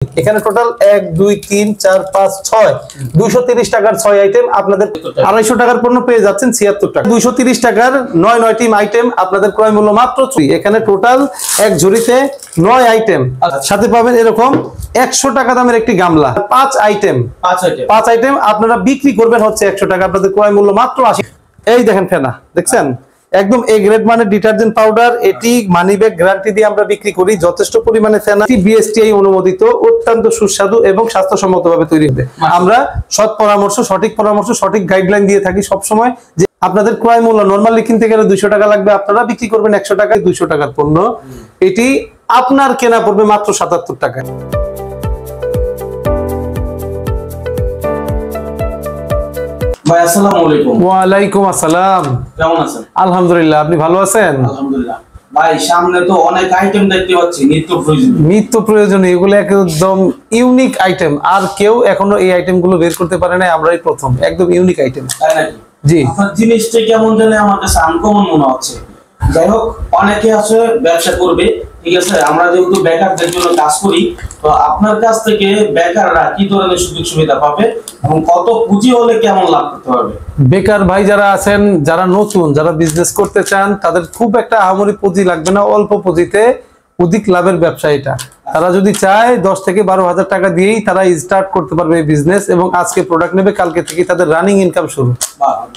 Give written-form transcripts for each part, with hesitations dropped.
এখানে টোটাল 1 2 3 4 5 6 230 টাকার 6 আইটেম আপনাদের 250 টাকার পণ্য পেয়ে যাচ্ছেন 76 টাকা 230 টাকার 9 টিম আইটেম আপনাদের ক্রয় মূল্য মাত্র 3। এখানে টোটাল এক ঝুড়িতে 9 আইটেম, সাথে পাবেন এরকম 100 টাকা দামের একটি গামলা। 5 আইটেম আপনারা বিক্রি করবেন হচ্ছে 100 টাকা, আপনাদের ক্রয় মূল্য মাত্র 80। এই দেখেন ফেনা, দেখছেন একদম এ গ্রেড মানের ডিটারজেন্ট পাউডার, এটি মানি ব্যাগ গ্যারান্টি দিয়ে আমরা বিক্রি করি। যথেষ্ট পরিমাণে ফেনা, বিএসটিআই অনুমোদিত, অত্যন্ত সুস্বাদু এবং স্বাস্থ্যসম্মতভাবে তৈরি হবে। আমরা সঠিক পরামর্শ সঠিক গাইডলাইন দিয়ে থাকি সব সময়, যে আপনাদের ক্রয় মূল্য নরমালি কিনতে গেলে 200 টাকা লাগবে, আপনারা বিক্রি করবেন 100 টাকায়। 200 টাকার পণ্য এটি আপনার কেনা পড়বে মাত্র 77 টাকায়। ভাই আসসালামু আলাইকুম। ওয়ালাইকুম আসসালাম। কেমন আছেন? আলহামদুলিল্লাহ, আপনি ভালো আছেন? আলহামদুলিল্লাহ। ভাই সামনে তো অনেক আইটেম দেখতে পাচ্ছি নিত্য প্রয়োজনীয়, এগুলো একদম ইউনিক আইটেম, আর কেউ এখনো এই আইটেম গুলো বের করতে পারে না, আমরাই প্রথম। একদম ইউনিক আইটেম, তাই নাকি? জি। আপনার জিনিসটা কেমন জানে আমার কাছে আনকমন মনে হচ্ছে। যাই হোক, অনেকে আছে ব্যবসা করবে, ঠিক আছে, আমরা যেহেতু বেকারদের জন্য কাজ করি, তো আপনার কাছ থেকে বেকাররা কি ধরনের সুযোগ সুবিধা পাবে এবং কত পুঁজি হলে কেমন লাভ করতে পারবে? বেকার ভাই যারা আছেন, যারা নতুন, যারা বিজনেস করতে চান, তাদের খুব একটা আহামরি পুঁজি লাগবে না, অল্প পুঁজিতে অধিক লাভের ব্যবসা এটা। তারা যদি চায় 10 থেকে 12 হাজার টাকা দিয়েই তারা স্টার্ট করতে পারবে এই বিজনেস, এবং আজকে প্রোডাক্ট নেবে, কালকে থেকে তাদের রানিং ইনকাম শুরু।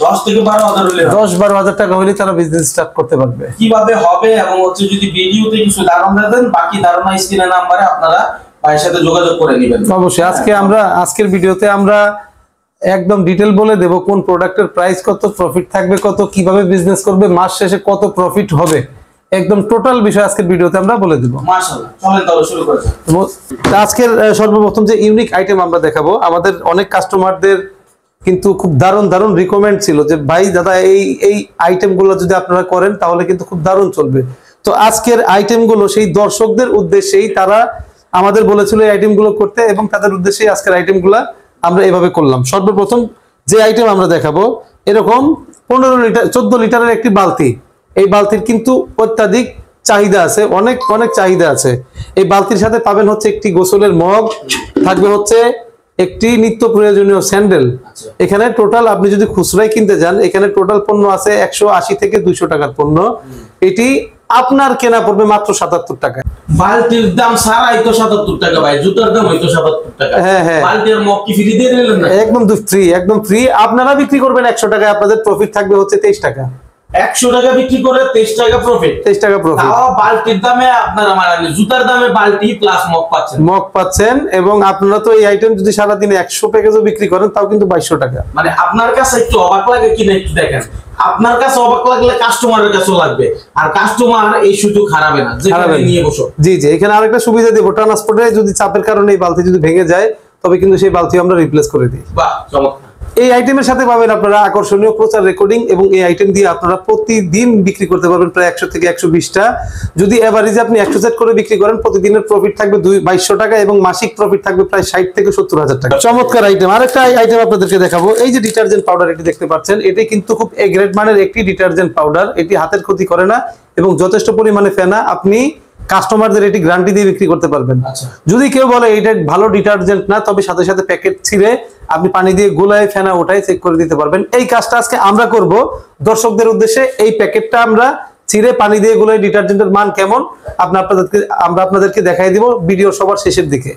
10 থেকে 12 হাজার হলে 10-12 হাজার টাকা হলে তারা বিজনেস স্টার্ট করতে পারবে। কিভাবে হবে এবং হচ্ছে যদি ভিডিওতে কিছু ধারণা দেন, বাকি ধারণা স্ক্রিনের নাম্বারে আপনারা ভাইয়ের সাথে যোগাযোগ করে নেবেন। অবশ্যই আজকের ভিডিওতে আমরা একদম ডিটেল বলে দেব কোন প্রোডাক্টের প্রাইস কত, প্রফিট থাকবে কত, কিভাবে বিজনেস করবে, মাস শেষে কত প্রফিট হবে, একদম টোটাল বিষয় আজকের ভিডিওতে আমরা বলে দেব। মাশাআল্লাহ, চলেন তাহলে শুরু করা যাক। আজকের সর্বপ্রথম যে ইউনিক আইটেম আমরা দেখাবো, আমাদের অনেক কাস্টমারদের কিন্তু খুব দারুণ রিকমেন্ড ছিল যে ভাই দাদা এই আইটেমগুলো যদি আপনারা করেন তাহলে কিন্তু খুব দারুণ চলবে। তো আজকের আইটেমগুলো সেই দর্শকদের উদ্দেশ্যেই তারা আমাদের বলেছিল এই আইটেমগুলো করতে, এবং তাদের উদ্দেশ্যেই আজকের আইটেমগুলো আমরা এভাবে করলাম। সর্বপ্রথম যে আইটেম আমরা দেখাবো, এরকম 15 লিটার 14 লিটারের একটি বালতি। এই বালতির কিন্তু অত্যাধিক চাহিদা আছে, অনেক চাহিদা আছে। এই বালতির সাথে পাবেন হচ্ছে একটি গোসলের মগ, থাকবে হচ্ছে একটি নিত্য প্রয়োজনীয় স্যান্ডেল। এখানে টোটাল আপনি যদি খুচরাই কিনতে যান, এখানে টোটাল পণ্য আছে 180 থেকে 200 টাকার পণ্য। এটি আপনার কেনা পড়বে মাত্র 77 টাকা। বালতির দাম সারাই তো 77 টাকা ভাই, জুতার দাম হয়তো 77 টাকা। হ্যাঁ, বালতির মগ কি ফ্রি দিয়ে দিলেন না? একদম ফ্রি। আপনারা বিক্রি করবেন 100 টাকায়, আপনাদের প্রফিট থাকবে হচ্ছে 23 টাকা। 100 টাকা বিক্রি করে 23 টাকা প্রফিট। 23 টাকা প্রফিট। তাও বালতির দামে আপনারা মারানি, জুতার দামে বালতি প্লাস মগ পাচ্ছেন। এবং আপনারা তো এই আইটেম যদি সারা দিনে 100 প্যাকেজও বিক্রি করেন তাও কিন্তু 2200 টাকা। মানে আপনার কাছে একটু অবাক লাগে কিনা একটু দেখেন, আপনার কাছে অবাক লাগলে কাস্টমারের কাছেও লাগবে, আর কাস্টমার এই সুযোগ হারাবে না, যেখানে নিয়ে বসো। জি, এখানে আরেকটা সুবিধা দেব, ট্রান্সপোর্টে যদি চাপের কারণে এই বালতি যদি ভেঙে যায়, তবে কিন্তু সেই বালতি আমরা রিপ্লেস করে দিই। বাহ, চমৎকার। এই আইটেমের সাথে পাবেন আপনারা আকর্ষণীয় প্রচার রেকর্ডিং, এবং এই আইটেম দিয়ে আপনারা প্রতিদিন বিক্রি করতে পারবেন প্রায় 100 থেকে 120টা। যদি এভারেজে আপনি 100 সেট করে বিক্রি করেন, প্রতিদিনের প্রফিট থাকবে 2200 টাকা, এবং মাসিক প্রফিট থাকবে প্রায় 60 থেকে 70 হাজার টাকা। চমৎকার আইটেম। আরেকটা আইটেম আপনাদেরকে দেখাবো, এই যে ডিটারজেন্ট পাউডার, এটি দেখতে পাচ্ছেন, এটি কিন্তু খুব এ গ্রেড মানের একটি ডিটারজেন্ট পাউডার। এটি হাতের ক্ষতি করে না এবং যথেষ্ট পরিমাণে ফেনা। আপনি কাস্টমারদের এটি গ্যারান্টি দিয়ে বিক্রি করতে পারবেন। যদি কেউ বলে এটা ভালো ডিটারজেন্ট না, তবে সাথে সাথে প্যাকেট ছিঁড়ে আপনি পানি দিয়ে গোলায় ফেনা ওঠাই চেক করে দিতে পারবেন। এই কাজটা আজকে আমরা করব দর্শকদের উদ্দেশ্যে। এই প্যাকেটটা আমরা ছিঁড়ে পানি দিয়ে গোলায় ডিটারজেন্টের মান কেমন আমরা আপনাদেরকে দেখাই দিব ভিডিও সবার শেষের দিকে।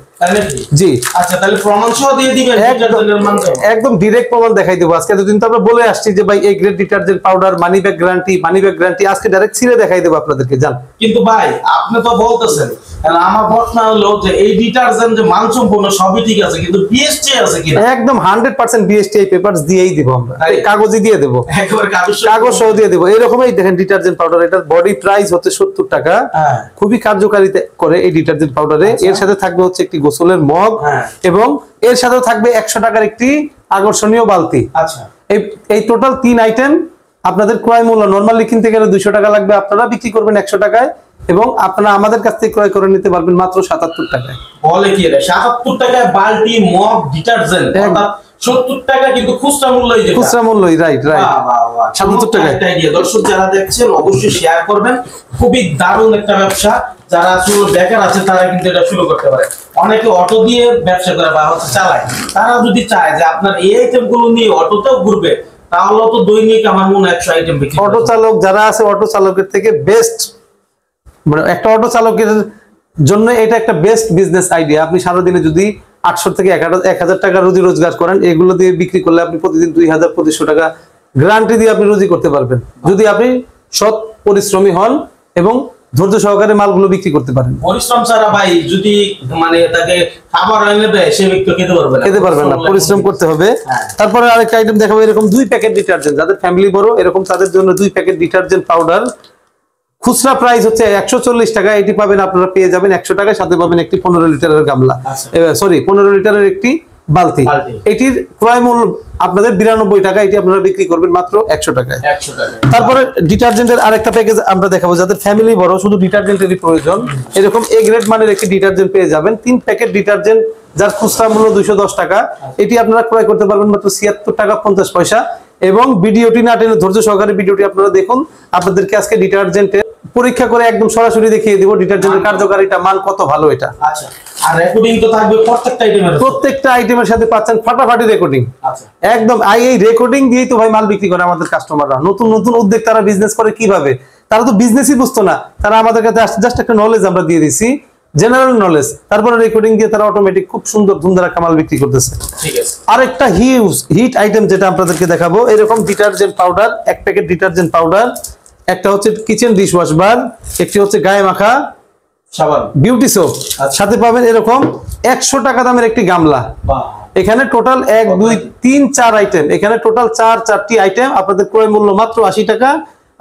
জি, আচ্ছা, তাহলে প্রমাণ সহ দিয়ে দিবেন ডিটারজেন্টের মান কেমন? একদম ডাইরেক্ট প্রমাণ দেখাই দেব। আজকে এতদিন তো আমরা বলে আসছি যে ভাই এই grade detergent powder, money bag guarantee, আজকে ডাইরেক্ট ছিঁড়ে দেখাই দেব আপনাদেরকে। জান, কিন্তু ভাই আপনি তো বলতেছেন, আমার প্রশ্ন হলো যে এই ডিটারজেন্ট যে মানসম্পন্ন সবই ঠিক আছে, কিন্তু বিএসটিআই আছে কিনা? একদম 100% বিএসটিআই পেপারস দিয়েই দিব আমরা, কাগজই দিয়ে দেব, একবার কাগজ সহ দিয়ে দেব। এরকমই দেখেন ডিটারজেন্ট পাউডার, এটার বডি প্রাইস হচ্ছে 70 টাকা। খুবই কার্যকারিতা করে এই ডিটারজেন্ট পাউডারে। এর সাথে থাকবে হচ্ছে একটি গোসলের মগ, এবং এর সাথেও থাকবে 100 টাকার একটি আকর্ষণীয় বালতি। আচ্ছা, এই টোটাল 3 আইটেম আপনাদের ক্রয় মূল্য নরমালি কিনতে গেলে 200 টাকা লাগবে, আপনারা বিক্রি করবেন 100 টাকায়, এবং আপনারা আমাদের কাছ থেকে ক্রয় করে নিতে পারবেন মাত্র 77 টাকায়। বলে কি রে, 77 টাকায় বালতি, মগ, ডিটারজেন্ট, 70 টাকা কিন্তু খুচরা মূল্যই যেটা। খুচরা মূল্যই, রাইট রাইট, 70 টাকা। দর্শক যারা দেখছেন অবশ্যই শেয়ার করবেন, খুবই দারুণ একটা ব্যবসা। যারা আসলে বেকার আছে তারা কিন্তু এটা শুরু করতে পারে। অনেকে অটো দিয়ে ব্যবসা করে বা হচ্ছে চালায়, তারা যদি চায় যে আপনার এই আইটেম গুলো নিয়ে অটোতেও ঘুরবে, তাহলে তো দৈনিক আমার মনে হয় 100 আইটেম বিক্রি। অটো চালক যারা আছে, অটো চালকের থেকে বেস্ট, মানে একটা অটো চালকের জন্য এটা একটা বেস্ট বিজনেস আইডিয়া। আপনি সারাদিনে যদি 800 থেকে 1000 টাকা রুজি রোজগার করেন, এগুলো দিয়ে বিক্রি করলে আপনি প্রতিদিন 2000-2500 টাকা গ্যারান্টি দিয়ে আপনি রুজি করতে পারবেন, যদি আপনি সৎ পরিশ্রমী হন এবং ধৈর্য সহকারে মালগুলো বিক্রি করতে পারেন। পরিশ্রম ছাড়া ভাই যদি মানে তাকে খাবার এনে দেয়, সে ব্যক্তি খেতে পারবে না, পরিশ্রম করতে হবে। তারপরে আরেকটা আইটেম দেখাবো, এরকম 2 প্যাকেট ডিটারজেন্ট, যাদের ফ্যামিলি বড় এরকম তাদের জন্য 2 প্যাকেট ডিটারজেন্ট পাউডার। খুচরা প্রাইস হচ্ছে 140 টাকা, এটি পাবেন আপনারা পেয়ে যাবেন 100 টাকায়, সাথে পাবেন একটি 15 লিটারের গামলা, সরি 15 লিটারের একটি বালতি। এটির ক্রয় মূল্য আপনাদের 92 টাকা, এটি আপনারা বিক্রি করবেন মাত্র 100 টাকায়। তারপরে ডিটারজেন্টের আরেকটা প্যাকেজ আমরা দেখাবো, যাদের ফ্যামিলি বড় শুধু ডিটারজেন্টেরই প্রয়োজন, এরকম এ গ্রেড মানের একটি ডিটারজেন্ট পেয়ে যাবেন। 3 প্যাকেট ডিটারজেন্ট, যার খুচরা মূল্য 210 টাকা, এটি আপনারা ক্রয় করতে পারবেন মাত্র 76 টাকা 50 পয়সা। এবং ভিডিওটি না টেনে ধৈর্য সহকারে ভিডিওটি আপনারা দেখুন, আপনাদেরকে আজকে ডিটারজেন্টের পরীক্ষা করে একদম সরাসরি দেখিয়ে দিব ডিটারজেন্টের কার্যকারিতা, মান কত ভালো এটা। আচ্ছা, আর রেকর্ডিং তো থাকবে প্রত্যেকটা আইটেমের সাথে পাচ্ছেন ফাটাফাটি রেকর্ডিং। আচ্ছা, একদম এই রেকর্ডিং দিয়েই তো ভাই মাল বিক্রি করে আমাদের কাস্টমাররা। নতুন নতুন উদ্যোক্তারা বিজনেস করে কিভাবে, তারা তো বিজনেসই বুঝতো না, তারা আমাদের কাছে জাস্ট একটা নলেজ আমরা দিয়ে দিছি, জেনারেল নলেজ, তারপরে রেকর্ডিং দিয়ে তারা অটোমেটিক খুব সুন্দর ধুমধারা কামাল বিক্রি করতেছে। ঠিক আছে। আরেকটা হিট আইটেম যেটা আপনাদেরকে দেখাবো, এরকম detergent powder, 1 packet detergent powder, একটা হচ্ছে কিচেন ডিশ ওয়াশ বার, একটি হচ্ছে গায়ে মাখা সাবান বিউটি সোপ, সাথে পাবেন এরকম 100 টাকা দামের একটি গামলা। এখানে টোটাল 1 2 3 4 আইটেম, এখানে টোটাল 4টি আইটেম, আপনাদের ক্রয় মূল্য মাত্র 80 টাকা,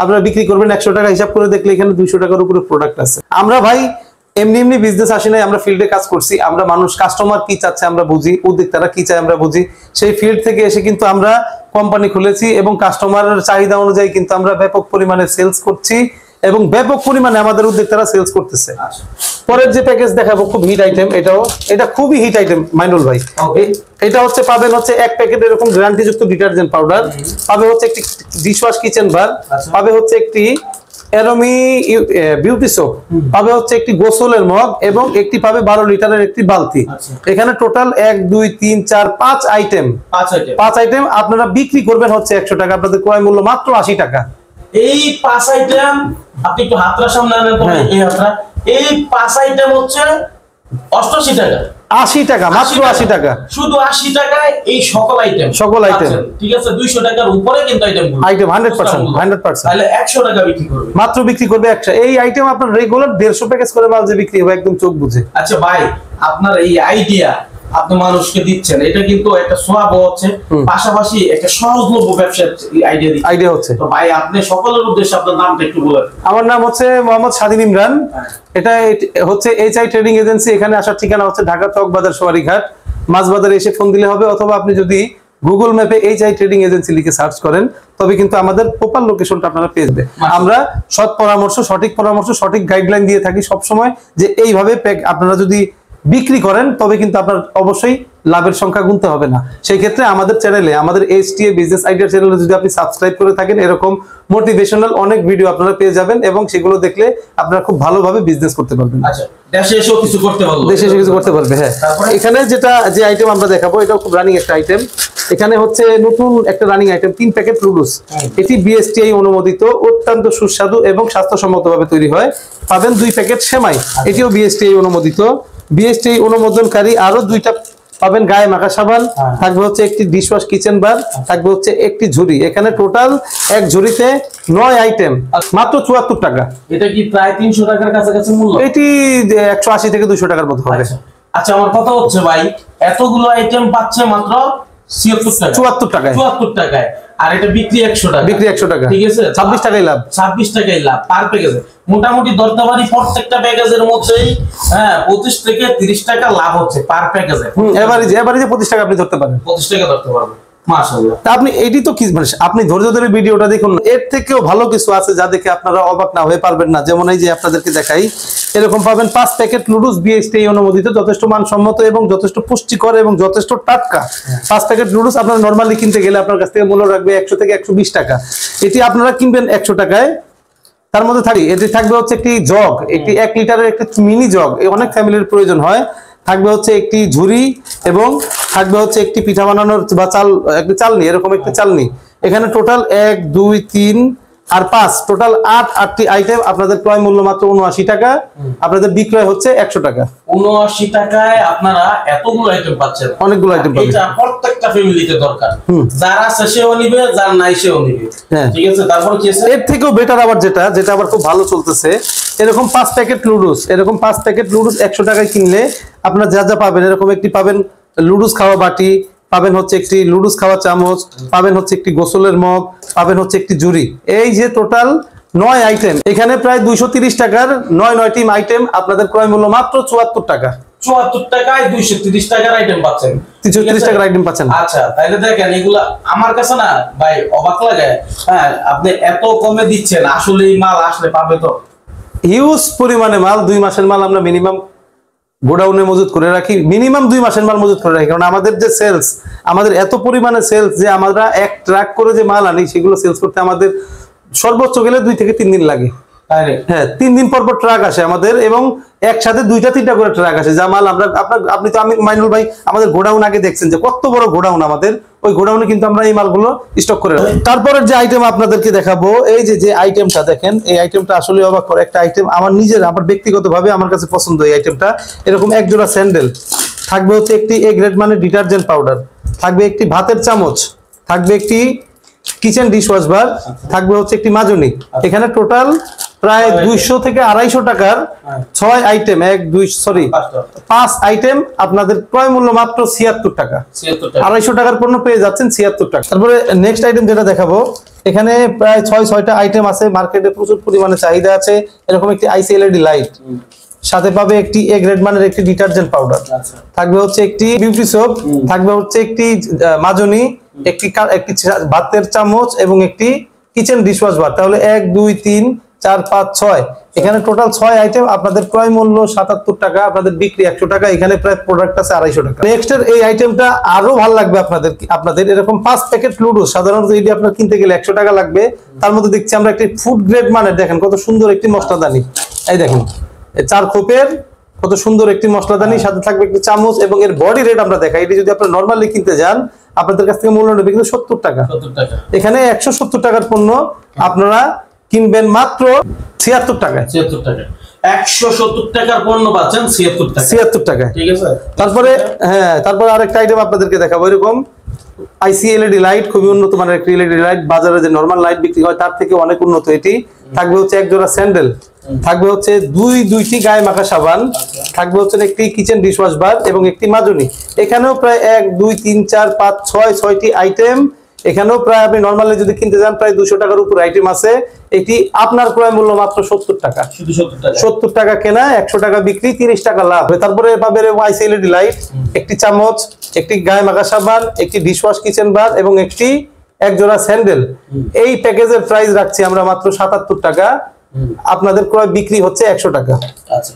আপনারা বিক্রি করবেন 100 টাকা। হিসাব করে দেখলে এখানে 200 টাকার উপরে প্রোডাক্ট আছে। আমরা ভাই এমনি বিজনেস আসি নাই, আমরা ফিল্ডে কাজ করছি, আমরা মানুষ কাস্টমার কি চাচ্ছে আমরা বুঝি, উদ্যোক্তারা কি চায় আমরা বুঝি, সেই ফিল্ড থেকে এসে কিন্তু আমরা কোম্পানি খুলেছি এবং কাস্টমারের চাহিদা অনুযায়ী কিন্তু আমরা ব্যাপক পরিমাণে সেলস করছি এবং ব্যাপক পরিমাণে আমাদের উদ্যোক্তারা সেলস করতেছে। পরের যে প্যাকেজ দেখাবো খুব হিট আইটেম, এটা খুবই হিট আইটেম মাইনুল ভাই। এটা হচ্ছে পাবেন হচ্ছে 1 প্যাকেট এরকম গ্যারান্টি যুক্ত ডিটারজেন্ট পাউডার, পাবে হচ্ছে একটি ডিশওয়াশ কিচেন বার, পাবে হচ্ছে একটি এরোমি বিউটি সোপ, পাবে হচ্ছে একটি গোসলের মগ এবং একটি পাবে 12 লিটারের একটি বালতি। এখানে টোটাল 1 2 3 4 5 আইটেম, 5 আইটেম আপনারা বিক্রি করবেন হচ্ছে 100 টাকা, আপনাদের ক্রয় মূল্য মাত্র 80 টাকা। এই 5 আইটেম আপনি একটু হাতরা সামনে আনেন তো, এই হাতরা, এই 5 আইটেম হচ্ছে 88 টাকা, 80 টাকা, মাত্র 80 টাকা, শুধু 80 টাকায় এই সকল আইটেম। ঠিক আছে, 200 টাকার উপরে কিন্তু আইটেম 100%, তাহলে 100 টাকা বিক্রি করবে, মাত্র বিক্রি করবে 100। এই আইটেম আপনার রেগুলার 150 প্যাকেজ করে মাল যে বিক্রি হবে একদম চোখ বুঝে। আচ্ছা ভাই, আপনার এই আইডিয়া আপনি মানুষকে দিচ্ছেন, এটা কিন্তু একটা সওয়াব হচ্ছে, পাশাপাশি একটা সহজলভ্য ব্যবসার আইডিয়া হচ্ছে। তো ভাই আপনি সকলের উদ্দেশ্যে আপনার নামটা একটু বলেন। আমার নাম হচ্ছে মোহাম্মদ স্বাধীন ইমরান। এটা হচ্ছে এইচআই ট্রেডিং এজেন্সি। এখানে আসার ঠিকানা হচ্ছে ঢাকা চকবাজার সোয়ারিঘাট, মাছ বাজারে এসে ফোন দিলে হবে, অথবা আপনি যদি গুগল ম্যাপে এইচআই ট্রেডিং এজেন্সি লিখে সার্চ করেন তবে কিন্তু আমাদের প্রপার লোকেশনটা আপনারা পেয়ে যাবেন। আমরা সৎ পরামর্শ, সঠিক পরামর্শ, সঠিক গাইডলাইন দিয়ে থাকি সব সময়, যে এইভাবে আপনারা যদি বিক্রি করেন তবে কিন্তু আপনার অবশ্যই লাভের সংখ্যা গুনতে হবে না। সেই ক্ষেত্রে আমাদের চ্যানেলে, আমাদের এইচটিএ বিজনেস আইডিয়া চ্যানেলে যদি আপনি সাবস্ক্রাইব করে থাকেন, এরকম মোটিভেশনাল অনেক ভিডিও আপনারা পেয়ে যাবেন এবং সেগুলো দেখলে আপনারা খুব ভালোভাবে বিজনেস করতে পারবেন। আচ্ছা, দেশে এসে কিছু করতে পারবে, দেশে এসে কিছু করতে পারবে। হ্যাঁ, এখানে যে আইটেম আমরা দেখাবো এটাও খুব রানিং একটা আইটেম। এখানে হচ্ছে নতুন একটা রানিং আইটেম, 3 প্যাকেট লুডুস। এটি বিএসটিআই অনুমোদিত, অত্যন্ত সুস্বাদু এবং স্বাস্থ্যসম্মতভাবে তৈরি হয়। পাবেন 2 প্যাকেট সেমাই, এটিও বিএসটিআই অনুমোদিত। বিএসটিআই অনুমোদনকারী আরো 2টা পাবেন গায়ে মাখা সাবান, থাকবে হচ্ছে একটি ডিশওয়াশ কিচেন বার, থাকবে হচ্ছে একটি ঝুড়ি। এখানে টোটাল এক ঝুড়িতে 9 আইটেম, মাত্র 74 টাকা। এটা কি প্রায় 300 টাকার কাছাকাছি মূল্য? এটি 180 থেকে 200 টাকার মতো হবে। আচ্ছা, আমার কথা হচ্ছে ভাই, এতগুলো আইটেম পাচ্ছে মাত্র 74 টাকায়, 74 টাকায়, আর এটা বিক্রি 100 টাকা, বিক্রি 100 টাকা। ঠিক আছে, 26 টাকাই লাভ, 26 টাকাই লাভ পার প্যাকেজে। মোটামুটি দরদাবাড়ি প্রত্যেকটা প্যাকেজের মধ্যেই 25 থেকে 30 টাকা লাভ হচ্ছে পার প্যাকেজে। এভারেজে 25 টাকা আপনি ধরতে পারেন, 25 টাকা ধরতে পারবেন। মাশাআল্লাহ। তা আপনি এটি তো কি মানে আপনি ধৈর্য ধরে ভিডিওটা দেখুন, এর থেকেও ভালো কিছু আছে যা দেখে আপনারা অবাক না হয়ে পারবেন না। যেমন এই যে আপনাদেরকে দেখাই, এরকম পাবেন 5 প্যাকেট নুডলস বিএসটি অনুমোদিত, যথেষ্ট মানসম্মত এবং যথেষ্ট পুষ্টিকর এবং যথেষ্ট টাটকা। 5 প্যাকেট নুডলস আপনারা নরমালি কিনতে গেলে আপনার কাছ থেকে মূল্য রাখবে 100 থেকে 120 টাকা। এটি আপনারা কিনবেন 100 টাকায়। তার মধ্যে এটি থাকবে হচ্ছে একটি জগ, একটি 1 লিটারের একটি মিনি জগ, অনেক ফ্যামিলির প্রয়োজন হয়। থাকবে হচ্ছে একটি ঝুড়ি এবং থাকবে হচ্ছে একটি পিঠা বানানোর বা একটি চালনি, এরকম একটি চালনি। এখানে টোটাল 1 2 3 আর 5 টোটাল 8টি আইটেম। আপনাদের ক্রয় মূল্য মাত্র 79 টাকা, আপনাদের বিক্রয় হচ্ছে 100 টাকা। 79 টাকায় আপনারা এতগুলো আইটেম পাচ্ছেন, অনেকগুলো আইটেম পাবেন। এটা প্রত্যেকটা ফ্যামিলিতে দরকার, যারা আছে সেও নিবে, যার নাই সেও নিবে। ঠিক আছে, তারপর কি আছে এর থেকেও বেটার আবার যেটা আবার খুব ভালো চলতেছে, এরকম 5 প্যাকেট নুডলস, এরকম 5 প্যাকেট নুডলস 100 টাকায় কিনলে আপনারা যা যা পাবেন, এরকম একটি পাবেন লুডুস খাওয়া বাটি, পাবেন হচ্ছে একটি লুডুস খাওয়া চামচ, পাবেন হচ্ছে একটি গোসলের মগ, পাবেন হচ্ছে একটি ঝুড়ি। এই যে টোটাল 9 আইটেম, এখানে প্রায় 230 টাকার 9টি আইটেম। আপনাদের ক্রয় মূল্য মাত্র 74 টাকা। 74 টাকায় 230 টাকার আইটেম পাচ্ছেন, 230 টাকার আইটেম পাচ্ছেন। আচ্ছা, তাইলে দেখেন এগুলা আমার কাছে না ভাই অবাক লাগে। হ্যাঁ, আপনি এত কমে দিচ্ছেন, আসলে এই মাল আসলে পাবে তো হিউজ পরিমাণে মাল। 2 মাসের মাল আমরা মিনিমাম গোডাউনে মজুত করে রাখি, মিনিমাম 2 মাসের মাল মজুত করে রাখি। কারণ আমাদের যে সেলস, আমাদের এত পরিমাণে সেলস যে আমরা 1 ট্রাক করে যে মাল আনি, সেগুলো সেলস করতে আমাদের সর্বোচ্চ গেলে 2 থেকে 3 দিন লাগে। হ্যাঁ, 3 দিন পর পর ট্রাক আসে আমাদের, এবং একসাথে 2টা-3টা করে ট্রাক আসে। যা মাল আমরা আপনি তো আমি মাইনুল ভাই আমাদের গোডাউন আগে দেখছেন যে কত বড় গোডাউন আমাদের, ওই গোডাউনে কিন্তু আমরা এই মালগুলো স্টক করে রাখি। তারপরের যে আইটেম আপনাদেরকে দেখাবো, এই যে আইটেমটা দেখেন, এই আইটেমটা আসলে অবাক করে একটা আইটেম। আমার ব্যক্তিগতভাবে আমার কাছে পছন্দ এই আইটেমটা। এরকম এক জোড়া স্যান্ডেল থাকবে, হচ্ছে একটি এ গ্রেড মানে ডিটারজেন্ট পাউডার থাকবে, একটি ভাতের চামচ থাকবে, একটি কিচেন ডিশওয়াশ বার থাকবে, হচ্ছে একটি মাজনি। এখানে টোটাল প্রায় 200 থেকে 250 টাকার 6 আইটেম, 5 আইটেম। আপনাদের ক্রয় মূল্য মাত্র 76 টাকা। 250 টাকার পণ্য পেয়ে যাচ্ছেন 76 টাকা। তারপরে নেক্সট আইটেম যেটা দেখাবো, এখানে প্রায় 6-6টা আইটেম আছে, মার্কেটে প্রচুর পরিমাণে চাহিদা আছে। এরকম একটি আইসি এলইডি লাইট, সাথে পাবে একটি এ গ্রেড মানের একটি ডিটারজেন্ট পাউডার, থাকবে হচ্ছে একটি বিউটি সোপ, থাকবে হচ্ছে একটি মাজনি, একটি ভাতের চামচ এবং একটি কিচেন ডিশওয়াশ বার। তাহলে 1 2 3 4 5 6, এখানে টোটাল 6 আইটেম। আপনাদের ক্রয় মূল্য 77 টাকা, আপনাদের বিক্রি 100 টাকা। এখানে প্রায় প্রোডাক্ট আছে 250 টাকা। নেক্সট এর এই আইটেমটা আরো ভালো লাগবে আপনাদের এরকম 5 প্যাকেট লুডুস। সাধারণত এটি আপনার কিনতে গেলে 100 টাকা লাগবে, তার মধ্যে দেখছি আমরা একটি ফুড গ্রেড মানের, দেখেন কত সুন্দর একটি মশলাদানি। এই দেখেন 4 খোপের কত সুন্দর একটি মশলাদানি, সাথে থাকবে একটি চামচ, এবং এর বডি রেট আমরা দেখাই। এটি যদি আপনারা নরমালি কিনতে যান, আপনাদের কাছ থেকে মূল্য নেবে কিন্তু 70 টাকা। এখানে 170 টাকার পণ্য আপনারা কিনবেন মাত্র 76 টাকায়। 170 টাকার পণ্য পাচ্ছেন 76 টাকায়। ঠিক আছে। তারপরে আরেকটা আইটেম আপনাদেরকে দেখাবো, এরকম আইসি এলইডি লাইট, খুবই উন্নত মানের একটি এলইডি লাইট। বাজারে যে নরমাল লাইট বিক্রি হয় তার থেকে অনেক উন্নত এটি। থাকবে হচ্ছে এক জোড়া স্যান্ডেল, থাকবে হচ্ছে দুইটি গায়ে মাখা সাবান, থাকবে হচ্ছে একটি কিচেন ডিশওয়াশ বার এবং একটি মাজনি। এখানেও প্রায় 1 2 3 4 5 6টি আইটেম। এখানেও প্রায় আপনি নরমালি যদি কিনতে যান প্রায় 200 টাকার উপর আইটেম আছে। এটি আপনার ক্রয় মূল্য মাত্র 70 টাকা। শুধু 70 টাকা। 70 টাকা কেনা, 100 টাকা বিক্রি, 30 টাকা লাভ। তারপরে পাবেন আইসি এলইডি লাইট, একটি চামচ, একটি গায়ে মাখা সাবান, একটি ডিশওয়াশ কিচেন বার এবং একটি এক জোড়া স্যান্ডেল। এই প্যাকেজের প্রাইস রাখছি আমরা মাত্র 77 টাকা। আপনাদের ক্রয় বিক্রি হচ্ছে 100 টাকা। আচ্ছা,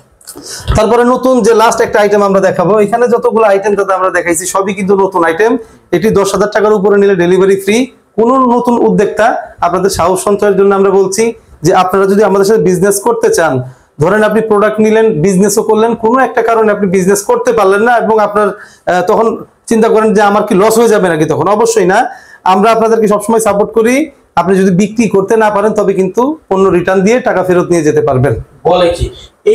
তারপরে নতুন যে লাস্ট একটা আইটেম আমরা দেখাবো, এখানে যতগুলো আইটেম দাদা আমরা দেখাইছি সবই কিন্তু নতুন আইটেম। এটি 10,000 টাকার উপরে নিলে ডেলিভারি ফ্রি। কোন নতুন উদ্যোক্তা আপনাদের সাহস সঞ্চয়ের জন্য আমরা বলছি যে আপনারা যদি আমাদের সাথে বিজনেস করতে চান, ধরেন আপনি প্রোডাক্ট নিলেন, বিজনেসও করলেন, কোনো একটা কারণে আপনি বিজনেস করতে পারলেন না, এবং আপনার তখন চিন্তা করেন যে আমার কি লস হয়ে যাবে নাকি, তখন অবশ্যই না। আমরা আপনাদেরকে সবসময় সাপোর্ট করি। আপনি যদি বিক্রি করতে না পারেন তবে কিন্তু পণ্য রিটার্ন দিয়ে টাকা ফেরত নিয়ে যেতে পারবেন। বলে কি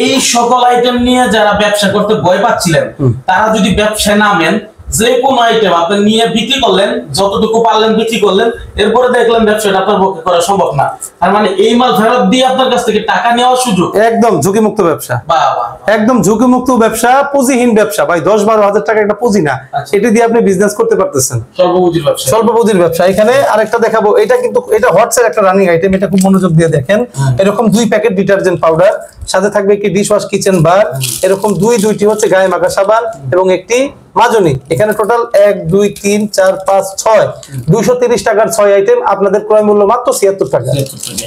এই সকল আইটেম নিয়ে যারা ব্যবসা করতে ভয় পাচ্ছিলেন, তারা যদি ব্যবসায় নামেন, যে কোনো আইটেম আপনি নিয়ে বিক্রি করলেন, যতটুকু পারলেন বিক্রি করলেন, এরপরে দেখলেন ব্যবসাটা আপনার পক্ষে করা সম্ভব না, তার মানে এই মাল ফেরত দিয়ে আপনার কাছ থেকে টাকা নেওয়ার সুযোগ। একদম ঝুঁকিমুক্ত ব্যবসা, বাবা একদম ঝুঁকিমুক্ত ব্যবসা, পুঁজিহীন ব্যবসা ভাই। 10-12 হাজার টাকা একটা পুঁজি না, এটি দিয়ে আপনি বিজনেস করতে পারতেছেন। স্বল্পপুঁজির ব্যবসা, স্বল্পপুঁজির ব্যবসা। এখানে আরেকটা দেখাবো, এটা কিন্তু এটা হটসের একটা রানিং আইটেম, এটা খুব মনোযোগ দিয়ে দেখেন। এরকম 2 প্যাকেট ডিটারজেন্ট পাউডার, সাথে থাকবে একটি ডিশওয়াশ কিচেন বার, এরকম দুইটি হচ্ছে গায়ে মাখা সাবান এবং একটি মাজনি। এখানে টোটাল 1 2 3 4 5 6 230 টাকার 6 আইটেম, আপনাদের ক্রয় মূল্য মাত্র 76 টাকা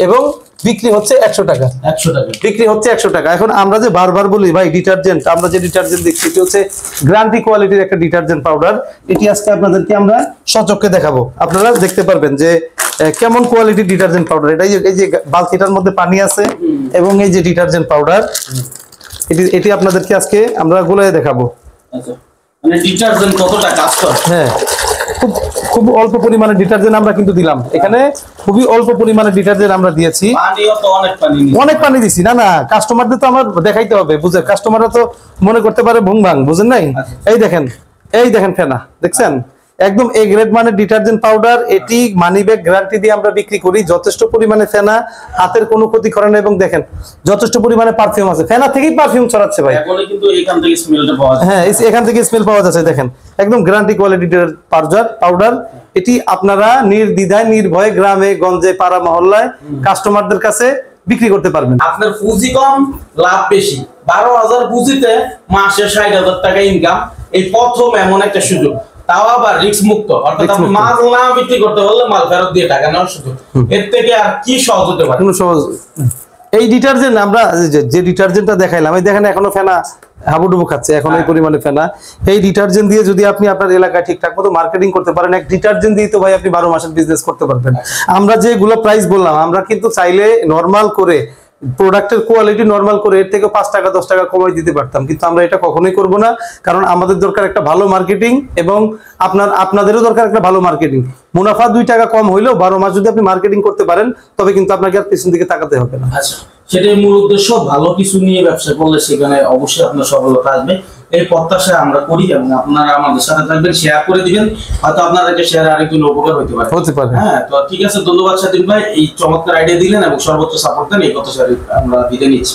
এবং বিক্রি হচ্ছে 100 টাকা। 100 টাকা বিক্রি হচ্ছে 100 টাকা। এখন আমরা যে বারবার বলি ভাই ডিটারজেন্ট, আমরা যে ডিটারজেন্ট দেখছি এটি হচ্ছে গ্যারান্টি কোয়ালিটির একটা ডিটারজেন্ট পাউডার। এটি আজকে আপনাদেরকে আমরা সচক্ষে দেখাবো, আপনারা দেখতে পারবেন যে কেমন কোয়ালিটির ডিটারজেন্ট পাউডার। এটা এই যে বালতিটার মধ্যে পানি আছে এবং এই যে ডিটারজেন্ট পাউডার, এটি আপনাদেরকে আজকে আমরা গুলায় দেখাবো। আচ্ছা, মানে ডিটারজেন্ট কতটা কাজ করে? হ্যাঁ, খুব অল্প পরিমাণে ডিটারজেন্ট আমরা কিন্তু দিলাম এখানে, খুবই অল্প পরিমাণে ডিটারজেন্ট আমরা দিয়েছি। পানিও তো অনেক পানি দিছি। না না, কাস্টমারদের তো আমার দেখাইতে হবে, বুঝে কাস্টমাররা তো মনে করতে পারে ভুং ভাং, বুঝেন নাই? এই দেখেন ফেনা, দেখছেন? একদম এ গ্রেড মানের ডিটারজেন্ট পাউডার। এটি মানি ব্যাগ গ্যারান্টি দিয়ে আমরা বিক্রি করি। যথেষ্ট পরিমাণে ফেনা, হাতের কোনো ক্ষতি করে না এবং দেখেন যথেষ্ট পরিমাণে পারফিউম আছে। ফেনা থেকেই পারফিউম ছড়াচ্ছে ভাই। এখন কিন্তু এখান থেকে স্মেলটা পাওয়া যায়। হ্যাঁ, এখান থেকে স্মেল পাওয়া যাচ্ছে। দেখেন একদম গ্যারান্টি কোয়ালিটির পাউডার। এটি আপনারা নির্দ্বিধায় নির্ভয়ে গ্রামে গঞ্জে পাড়া মহল্লায় কাস্টমারদের কাছে বিক্রি করতে পারবেন। আপনার পুঁজি কম, লাভ বেশি। 12,000 পুঁজিতে মাসে 60,000 টাকা ইনকাম, এই প্রথম এমন একটা সুযোগ, তাও আবার রিস্ক মুক্ত। অর্থাৎ আপনি মাল না বিক্রি করতে পারলে মাল ফেরত দিয়ে টাকা নেওয়ার সুযোগ। এর থেকে আর কি সহজ হতে পারে? কোনো সহজ। এই ডিটারজেন্ট আমরা যে ডিটারজেন্টটা দেখাইলাম, এই দেখেন এখনো ফেনা হাবুডুবু খাচ্ছে, এখন এই পরিমাণে ফেনা। এই ডিটারজেন্ট দিয়ে যদি আপনি আপনার এলাকায় ঠিকঠাক মতো মার্কেটিং করতে পারেন, এক ডিটারজেন্ট দিয়ে তো ভাই আপনি 12 মাসের বিজনেস করতে পারবেন। আমরা যেগুলো প্রাইস বললাম, আমরা কিন্তু চাইলে নরমাল করে প্রোডাক্টের কোয়ালিটি নরমাল করে এর থেকে 5 টাকা 10 টাকা কমাই দিতে পারতাম, কিন্তু আমরা এটা কখনোই করব না। কারণ আমাদের দরকার একটা ভালো মার্কেটিং এবং আপনাদেরও দরকার একটা ভালো মার্কেটিং। মুনাফা 2 টাকা কম হইলেও 12 মাস যদি আপনি মার্কেটিং করতে পারেন, তবে কিন্তু আপনাকে আর পিছন দিকে তাকাতে হবে না। আচ্ছা, সেটাই মূল উদ্দেশ্য। ভালো কিছু নিয়ে ব্যবসা করলে সেখানে অবশ্যই আপনার সফলতা আসবে, এই প্রত্যাশা আমরা করি। এবং আপনারা আমাদের সাথে থাকবেন, শেয়ার করে দিবেন, হয়তো আপনাদেরকে শেয়ার আরেকজন উপকার হতে পারে। হ্যাঁ, তো ঠিক আছে, ধন্যবাদ স্বাধীন ভাই, এই চমৎকার আইডিয়া দিলেন এবং সর্বোচ্চ সাপোর্ট দেন। এই কথা আমরা বিদায় নিচ্ছি।